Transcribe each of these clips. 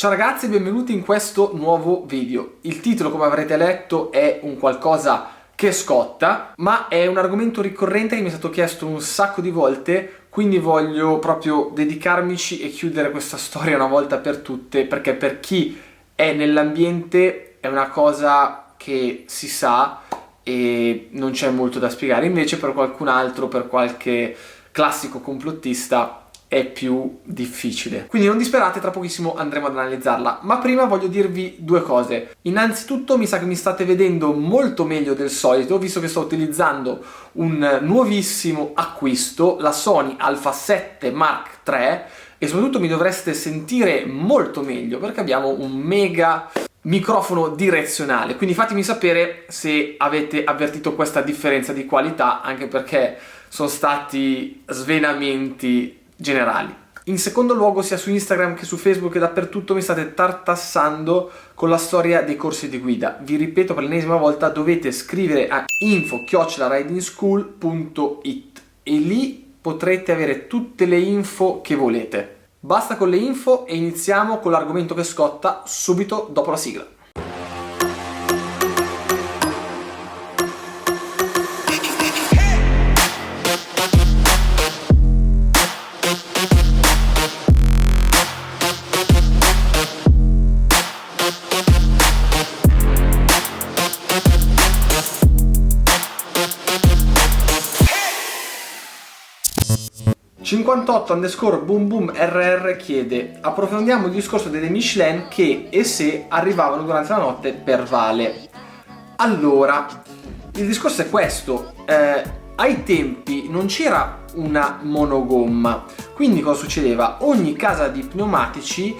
Ciao ragazzi, benvenuti in questo nuovo video. Il titolo, come avrete letto, è un qualcosa che scotta, ma è un argomento ricorrente che mi è stato chiesto un sacco di volte, quindi voglio proprio dedicarmici e chiudere questa storia una volta per tutte, perché per chi è nell'ambiente è una cosa che si sa e non c'è molto da spiegare, invece per qualcun altro, per qualche classico complottista, è più difficile. Quindi non disperate, tra pochissimo andremo ad analizzarla, ma prima voglio dirvi due cose. Innanzitutto mi sa che mi state vedendo molto meglio del solito, visto che sto utilizzando un nuovissimo acquisto, la Sony Alpha 7 Mark III, e soprattutto mi dovreste sentire molto meglio perché abbiamo un mega microfono direzionale, quindi fatemi sapere se avete avvertito questa differenza di qualità, anche perché sono stati svenamenti generali. In secondo luogo, sia su Instagram che su Facebook e dappertutto mi state tartassando con la storia dei corsi di guida. Vi ripeto per l'ennesima volta, dovete scrivere a info@ridingschool.it e lì potrete avere tutte le info che volete. Basta con le info e iniziamo con l'argomento che scotta subito dopo la sigla. 58_boom_boom_rr chiede: approfondiamo il discorso delle Michelin che e se arrivavano durante la notte per Vale. Allora, il discorso è questo: ai tempi non c'era una monogomma, quindi cosa succedeva? Ogni casa di pneumatici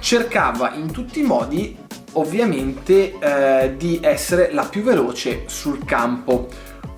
cercava in tutti i modi, ovviamente, di essere la più veloce sul campo.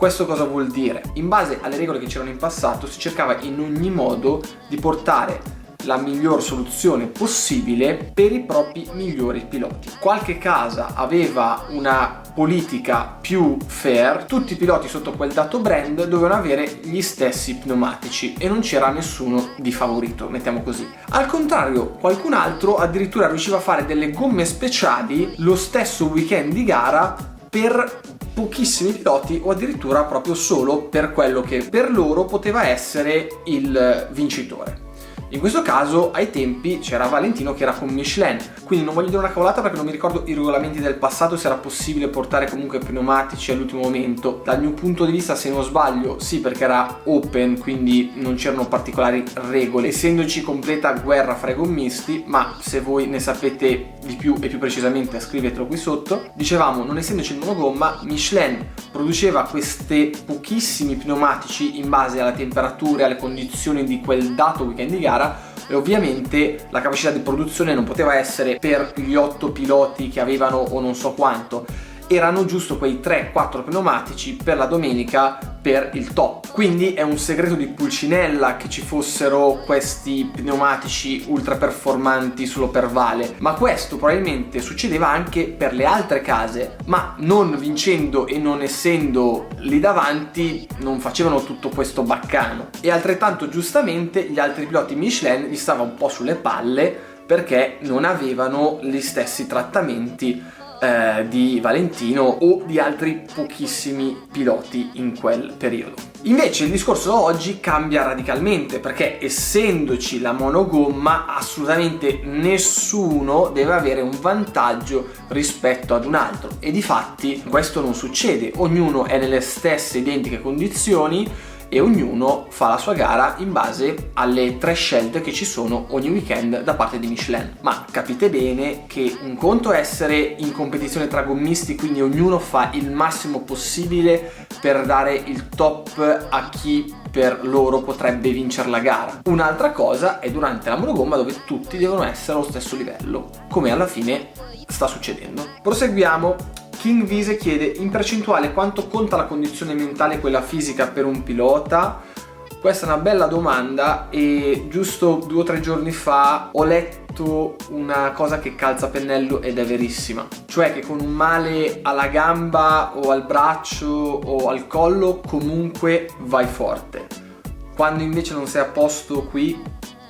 Questo cosa vuol dire? In base alle regole che c'erano in passato si cercava in ogni modo di portare la miglior soluzione possibile per i propri migliori piloti. Qualche casa aveva una politica più fair, tutti i piloti sotto quel dato brand dovevano avere gli stessi pneumatici e non c'era nessuno di favorito, mettiamo così. Al contrario, qualcun altro addirittura riusciva a fare delle gomme speciali lo stesso weekend di gara per pochissimi piloti o addirittura proprio solo per quello che per loro poteva essere il vincitore. In questo caso ai tempi c'era Valentino che era con Michelin, quindi non voglio dire una cavolata perché non mi ricordo i regolamenti del passato se era possibile portare comunque pneumatici all'ultimo momento. Dal mio punto di vista, se non sbaglio, sì, perché era open, quindi non c'erano particolari regole, essendoci completa guerra fra i gommisti, ma se voi ne sapete di più e più precisamente scrivetelo qui sotto. Dicevamo, non essendoci il monogomma, Michelin produceva questi pochissimi pneumatici in base alla temperatura e alle condizioni di quel dato weekend di gara, e ovviamente la capacità di produzione non poteva essere per gli 8 piloti che avevano o non so quanto, erano giusto quei 3-4 pneumatici per la domenica per il top. Quindi è un segreto di Pulcinella che ci fossero questi pneumatici ultra performanti solo per Vale, ma questo probabilmente succedeva anche per le altre case, ma non vincendo e non essendo lì davanti non facevano tutto questo baccano. E altrettanto giustamente gli altri piloti Michelin gli stava un po' sulle palle perché non avevano gli stessi trattamenti di Valentino o di altri pochissimi piloti in quel periodo. Invece il discorso oggi cambia radicalmente, perché essendoci la monogomma assolutamente nessuno deve avere un vantaggio rispetto ad un altro, e difatti questo non succede, ognuno è nelle stesse identiche condizioni e ognuno fa la sua gara in base alle 3 scelte che ci sono ogni weekend da parte di Michelin. Ma capite bene che un conto è essere in competizione tra gommisti, quindi ognuno fa il massimo possibile per dare il top a chi per loro potrebbe vincere la gara. Un'altra cosa è durante la monogomma, dove tutti devono essere allo stesso livello, come alla fine sta succedendo. Proseguiamo. King Vise chiede: in percentuale quanto conta la condizione mentale e quella fisica per un pilota? Questa è una bella domanda e giusto 2 o 3 giorni fa ho letto una cosa che calza a pennello ed è verissima, cioè che con un male alla gamba o al braccio o al collo comunque vai forte, quando invece non sei a posto qui,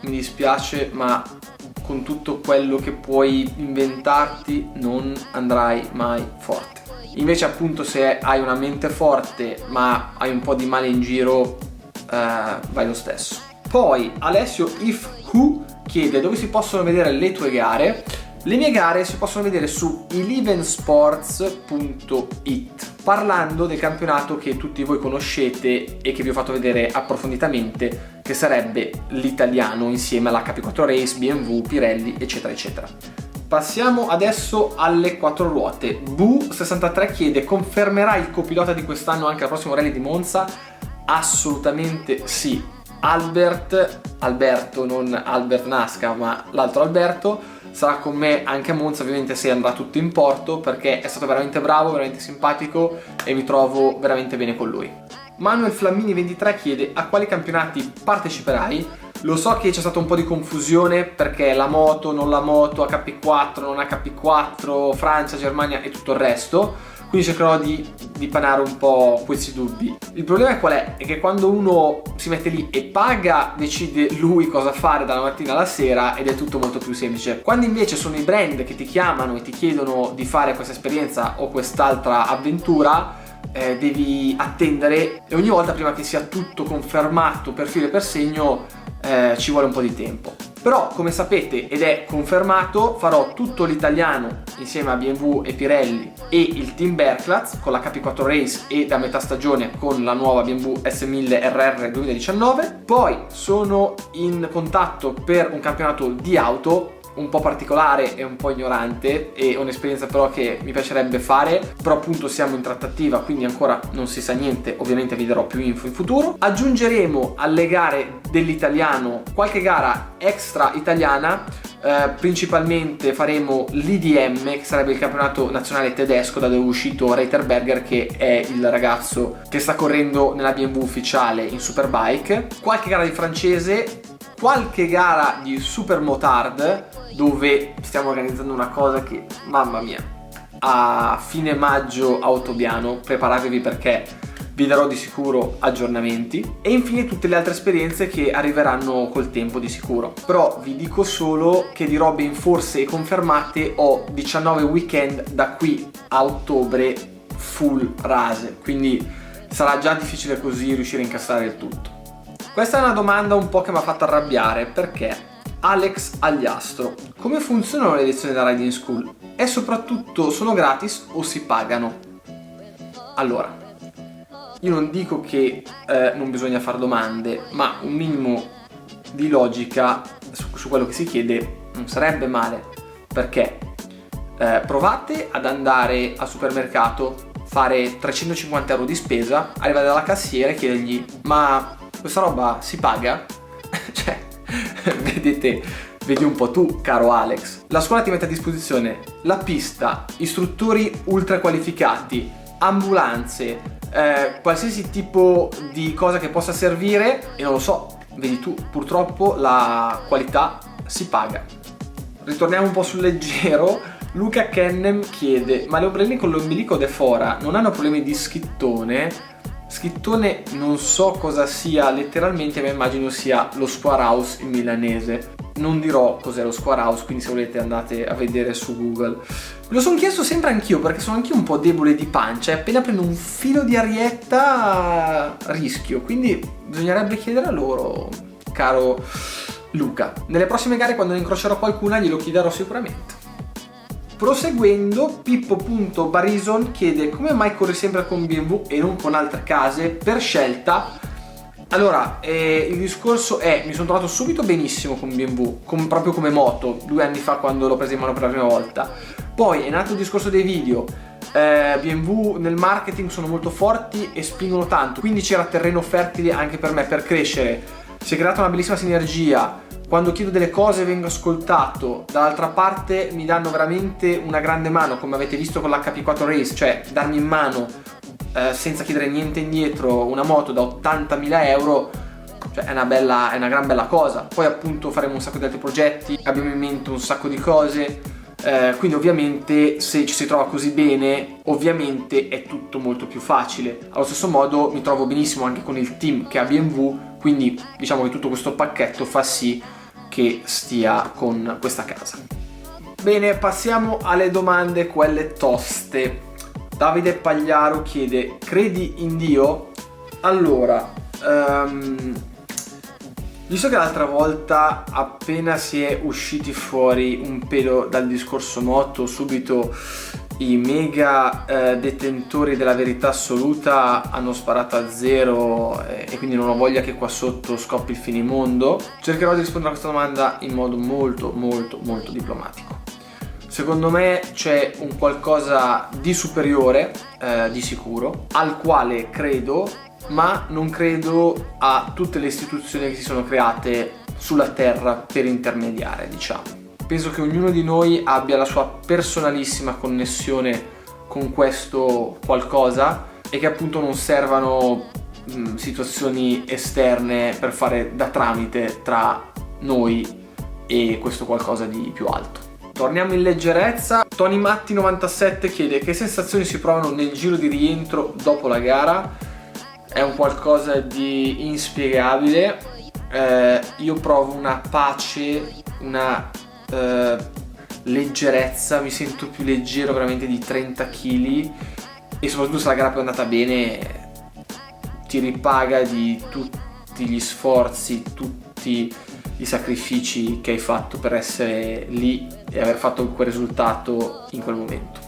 mi dispiace, ma con tutto quello che puoi inventarti non andrai mai forte. Invece appunto se hai una mente forte ma hai un po' di male in giro, vai lo stesso. Poi Alessio If Who chiede dove si possono vedere le tue gare. Le mie gare si possono vedere su elevensports.it, parlando del campionato che tutti voi conoscete e che vi ho fatto vedere approfonditamente, che sarebbe l'italiano insieme alla KP4 Race, BMW, Pirelli, eccetera eccetera. Passiamo adesso alle quattro ruote. Bu63 chiede: confermerai il copilota di quest'anno anche al prossimo rally di Monza? Assolutamente sì. Alberto, non Albert Nasca ma l'altro Alberto, sarà con me anche a Monza, ovviamente se andrà tutto in porto, perché è stato veramente bravo, veramente simpatico e mi trovo veramente bene con lui. Manuel Flammini 23 chiede: a quali campionati parteciperai? Lo so che c'è stata un po' di confusione perché la moto, non la moto, HP4, non HP4, Francia, Germania e tutto il resto, quindi cercherò di dipanare un po' questi dubbi. Il problema qual è? È che quando uno si mette lì e paga, decide lui cosa fare dalla mattina alla sera ed è tutto molto più semplice. Quando invece sono i brand che ti chiamano e ti chiedono di fare questa esperienza o quest'altra avventura, devi attendere e ogni volta prima che sia tutto confermato per filo e per segno ci vuole un po' di tempo. Però come sapete ed è confermato, farò tutto l'italiano insieme a BMW e Pirelli e il team Berklatz con la KP4 Race e da metà stagione con la nuova BMW S1000 RR 2019. Poi sono in contatto per un campionato di auto un po' particolare e un po' ignorante, e un'esperienza però che mi piacerebbe fare, però appunto siamo in trattativa, quindi ancora non si sa niente, ovviamente vi darò più info in futuro. Aggiungeremo alle gare dell'italiano qualche gara extra italiana, principalmente faremo l'IDM, che sarebbe il campionato nazionale tedesco da dove è uscito Reiterberger, che è il ragazzo che sta correndo nella BMW ufficiale in Superbike, qualche gara di francese, qualche gara di Supermotard, dove stiamo organizzando una cosa che, mamma mia, a fine maggio a Ottobiano, preparatevi perché vi darò di sicuro aggiornamenti, e infine tutte le altre esperienze che arriveranno col tempo di sicuro. Però vi dico solo che di robe in forse e confermate ho 19 weekend da qui a ottobre full rase, quindi sarà già difficile così riuscire a incassare il tutto. Questa è una domanda un po' che mi ha fatto arrabbiare, perché Alex Agliastro: come funzionano le lezioni da Riding School? E soprattutto sono gratis o si pagano? Allora, io non dico che non bisogna fare domande, ma un minimo di logica su quello che si chiede non sarebbe male, perché provate ad andare al supermercato, fare 350 euro di spesa, arrivare dalla cassiera e chiedergli: ma questa roba si paga? Cioè, vedi un po' tu, caro Alex. La scuola ti mette a disposizione la pista, istruttori ultra qualificati, ambulanze, qualsiasi tipo di cosa che possa servire, e non lo so, vedi tu, purtroppo la qualità si paga. Ritorniamo un po' sul leggero. Luca Kennem chiede: ma le ombrelline con l'ombilico de fora non hanno problemi di schittone? Schittone non so cosa sia letteralmente, ma immagino sia lo square house in milanese. Non dirò cos'è lo square house, quindi se volete andate a vedere su Google. Me lo sono chiesto sempre anch'io, perché sono anch'io un po' debole di pancia e appena prendo un filo di arietta rischio, quindi bisognerebbe chiedere a loro, caro Luca. Nelle prossime gare, quando ne incrocerò qualcuna, glielo chiederò sicuramente. Proseguendo, Pippo.Barison chiede: come mai corri sempre con BMW e non con altre case? Per scelta? Allora, il discorso è: mi sono trovato subito benissimo con BMW, proprio come moto, 2 anni fa quando l'ho presa in mano per la prima volta. Poi è nato il discorso dei video, BMW nel marketing sono molto forti e spingono tanto, quindi c'era terreno fertile anche per me per crescere. Si è creata una bellissima sinergia. Quando chiedo delle cose vengo ascoltato, dall'altra parte mi danno veramente una grande mano, come avete visto con l'HP4 Race, cioè darmi in mano senza chiedere niente indietro una moto da 80.000 euro, cioè è una gran bella cosa. Poi appunto faremo un sacco di altri progetti, abbiamo in mente un sacco di cose, quindi ovviamente se ci si trova così bene, ovviamente è tutto molto più facile. Allo stesso modo mi trovo benissimo anche con il team che ha BMW, quindi diciamo che tutto questo pacchetto fa sì che stia con questa casa. Bene, passiamo alle domande, quelle toste. Davide Pagliaro chiede: credi in Dio? Allora, visto che l'altra volta appena si è usciti fuori un pelo dal discorso moto, subito i mega detentori della verità assoluta hanno sparato a zero, e quindi non ho voglia che qua sotto scoppi il finimondo, cercherò di rispondere a questa domanda in modo molto diplomatico. Secondo me c'è un qualcosa di superiore, di sicuro, al quale credo, ma non credo a tutte le istituzioni che si sono create sulla terra per intermediare, diciamo. Penso che ognuno di noi abbia la sua personalissima connessione con questo qualcosa e che appunto non servano situazioni esterne per fare da tramite tra noi e questo qualcosa di più alto. Torniamo in leggerezza. Tony Matti 97 chiede: che sensazioni si provano nel giro di rientro dopo la gara? È un qualcosa di inspiegabile. Io provo una pace, una leggerezza, mi sento più leggero veramente di 30 kg, e soprattutto se la gara poi è andata bene ti ripaga di tutti gli sforzi, tutti i sacrifici che hai fatto per essere lì e aver fatto quel risultato in quel momento.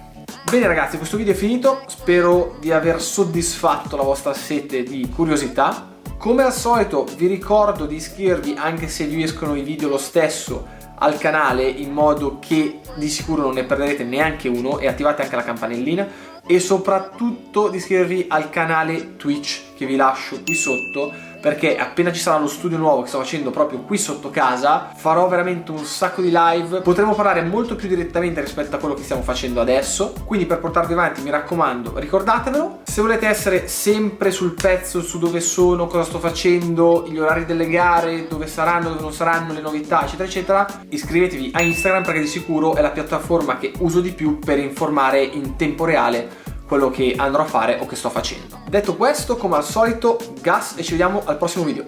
Bene ragazzi, questo video è finito, spero di aver soddisfatto la vostra sete di curiosità. Come al solito vi ricordo di iscrivervi, anche se vi escono i video lo stesso, al canale, in modo che di sicuro non ne perderete neanche uno, e attivate anche la campanellina, e soprattutto di iscrivervi al canale Twitch che vi lascio qui sotto, perché appena ci sarà lo studio nuovo che sto facendo proprio qui sotto casa, farò veramente un sacco di live, potremo parlare molto più direttamente rispetto a quello che stiamo facendo adesso, quindi per portarvi avanti mi raccomando ricordatevelo. Se volete essere sempre sul pezzo su dove sono, cosa sto facendo, gli orari delle gare, dove saranno, dove non saranno, le novità eccetera eccetera, iscrivetevi a Instagram, perché di sicuro è la piattaforma che uso di più per informare in tempo reale quello che andrò a fare o che sto facendo. Detto questo, come al solito, gas, e ci vediamo al prossimo video.